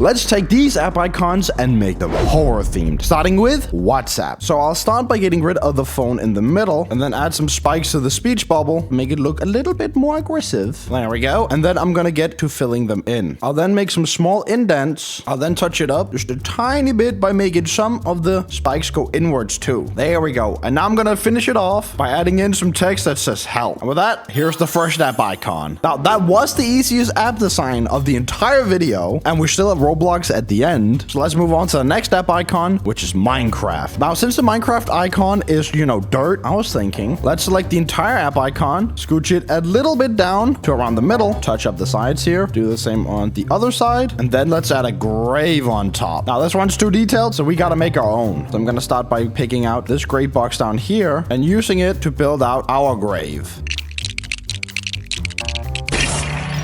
let's take these app icons and make them horror themed, starting with WhatsApp. So I'll start by getting rid of the phone in the middle and then add some spikes to the speech bubble, make it look a little bit more aggressive. There we go. And then I'm gonna get to filling them in. I'll then make some small indents. I'll then touch it up just a tiny bit by making some of the spikes go inwards too. There we go. And now I'm gonna finish it off by adding in some text that says help. And with that, here's the first app icon. Now that was the easiest app design of the entire video, and we still have Roblox at the end. So let's move on to the next app icon, which is Minecraft. Now, since the Minecraft icon is, dirt, I was thinking, let's select the entire app icon, scooch it a little bit down to around the middle, touch up the sides here, do the same on the other side, and then let's add a grave on top. Now, this one's too detailed, so we gotta make our own. So I'm gonna start by picking out this grave box down here and using it to build out our grave.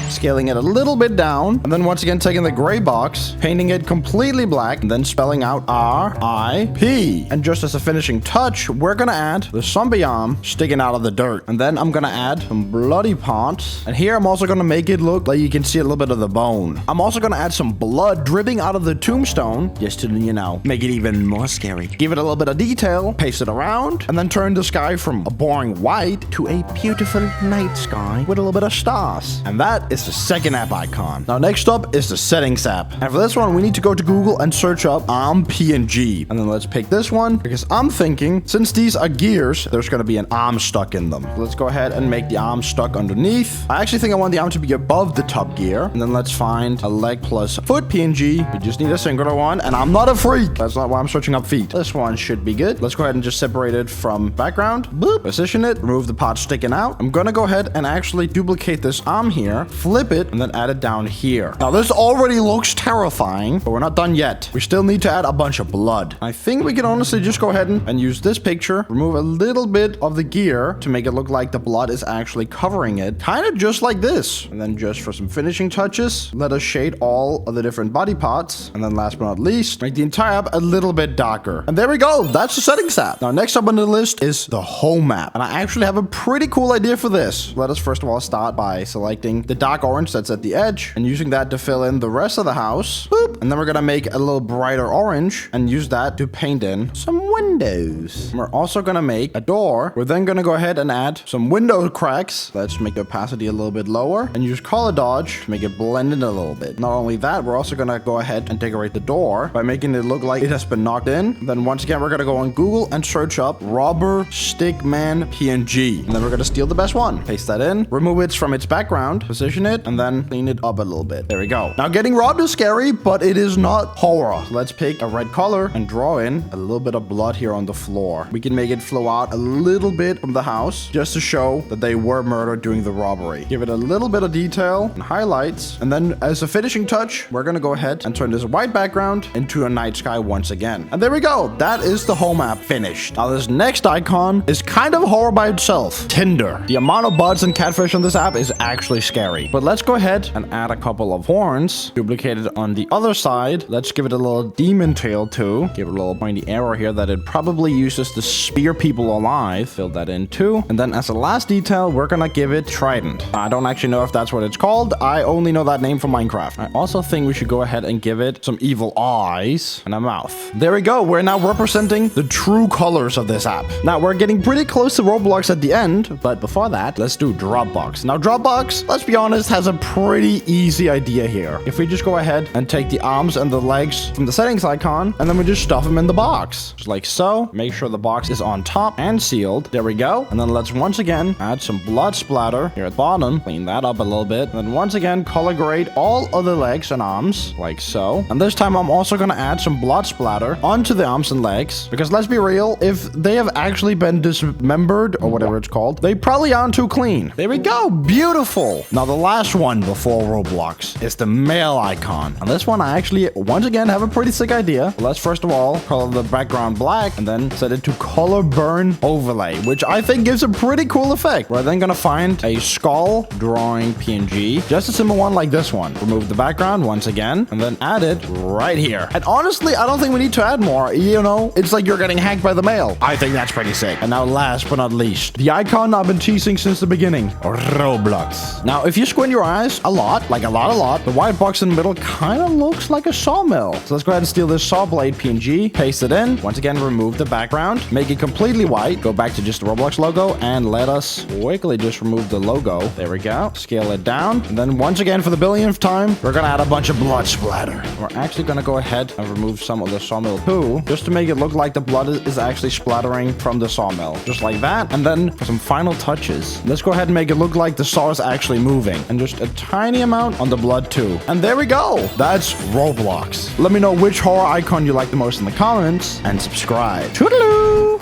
Scaling it a little bit down, and then once again taking the gray box, painting it completely black, and then spelling out R-I-P. And just as a finishing touch, we're gonna add the zombie arm sticking out of the dirt. And then I'm gonna add some bloody parts. And here I'm also gonna make it look like you can see a little bit of the bone. I'm also gonna add some blood dripping out of the tombstone, just to, make it even more scary. Give it a little bit of detail, paste it around, and then turn the sky from a boring white to a beautiful night sky with a little bit of stars. And that is the second app icon. Now next up is the settings app, and for this one we need to go to Google and search up arm PNG, and then let's pick this one because I'm thinking since these are gears, there's going to be an arm stuck in them. Let's go ahead and make the arm stuck underneath. I actually think I want the arm to be above the top gear, and then let's find a leg plus foot PNG. We just need a singular one, and I'm not a freak. That's not why I'm searching up feet. This one should be good. Let's go ahead and just separate it from background. Boop. Position it, remove the part sticking out. I'm gonna go ahead and actually duplicate this arm here, flip it, and then add it down here. Now this already looks terrifying, but we're not done yet. We still need to add a bunch of blood. I think we can honestly just go ahead and use this picture, remove a little bit of the gear to make it look like the blood is actually covering it, kind of just like this. And then just for some finishing touches, let us shade all of the different body parts. And then last but not least, make the entire app a little bit darker. And there we go. That's the settings app. Now next up on the list is the home app. And I actually have a pretty cool idea for this. Let us first of all start by selecting the dark orange that's at the edge and using that to fill in the rest of the house. Boop. And then we're gonna make a little brighter orange and use that to paint in some windows. And we're also gonna make a door. We're then gonna go ahead and add some window cracks. Let's make the opacity a little bit lower and use color dodge to make it blend in a little bit. Not only that, we're also gonna go ahead and decorate the door by making it look like it has been knocked in. Then once again, we're gonna go on Google and search up Robber Stickman PNG. And then we're gonna steal the best one. Paste that in, remove it from its background, position it, and then clean it up a little bit. There we go. Now getting robbed is scary, but it is not horror. Let's pick a red color and draw in a little bit of blood here on the floor. We can make it flow out a little bit from the house just to show that they were murdered during the robbery. Give it a little bit of detail and highlights. And then as a finishing touch, we're gonna go ahead and turn this white background into a night sky once again. And there we go. That is the home app finished. Now this next icon is kind of horror by itself. Tinder. The amount of buds and catfish on this app is actually scary. But let's go ahead and add a couple of horns, duplicate it on the other side. Let's give it a little demon tail too. Give it a little pointy arrow here that it probably uses to spear people alive. Fill that in too. And then as a last detail, we're gonna give it trident. I don't actually know if that's what it's called. I only know that name from Minecraft. I also think we should go ahead and give it some evil eyes and a mouth. There we go. We're now representing the true colors of this app. Now we're getting pretty close to Roblox at the end, but before that, let's do Dropbox. Now Dropbox, let's be honest, has a pretty easy idea here. If we just go ahead and take the arms and the legs from the settings icon, and then we just stuff them in the box, just like so. Make sure the box is on top and sealed. There we go. And then let's once again add some blood splatter here at the bottom. Clean that up a little bit. And then once again, color grade all of the legs and arms, like so. And this time I'm also gonna add some blood splatter onto the arms and legs, because let's be real, if they have actually been dismembered, or whatever it's called, they probably aren't too clean. There we go. Beautiful. Now the last one before Roblox is the mail icon. On this one, I actually, once again, have a pretty sick idea. Let's first of all color the background black black, and then set it to color burn overlay, which I think gives a pretty cool effect. We're then gonna find a skull drawing PNG, just a simple one like this one. Remove the background once again, and then add it right here. And honestly, I don't think we need to add more. You know, it's like you're getting hacked by the mail. I think that's pretty sick. And now last but not least, the icon I've been teasing since the beginning, Roblox. Now, if you squint your eyes a lot, like a lot, the white box in the middle kind of looks like a sawmill. So let's go ahead and steal this saw blade PNG, paste it in. Once again, remove the background, make it completely white, go back to just the Roblox logo, and let us quickly just remove the logo. There we go. Scale it down. And then once again, for the billionth time, we're gonna add a bunch of blood splatter. We're actually gonna go ahead and remove some of the sawmill too, just to make it look like the blood is actually splattering from the sawmill. Just like that. And then for some final touches, let's go ahead and make it look like the saw is actually moving. And just a tiny amount on the blood too. And there we go. That's Roblox. Let me know which horror icon you like the most in the comments, and subscribe. Toodaloo!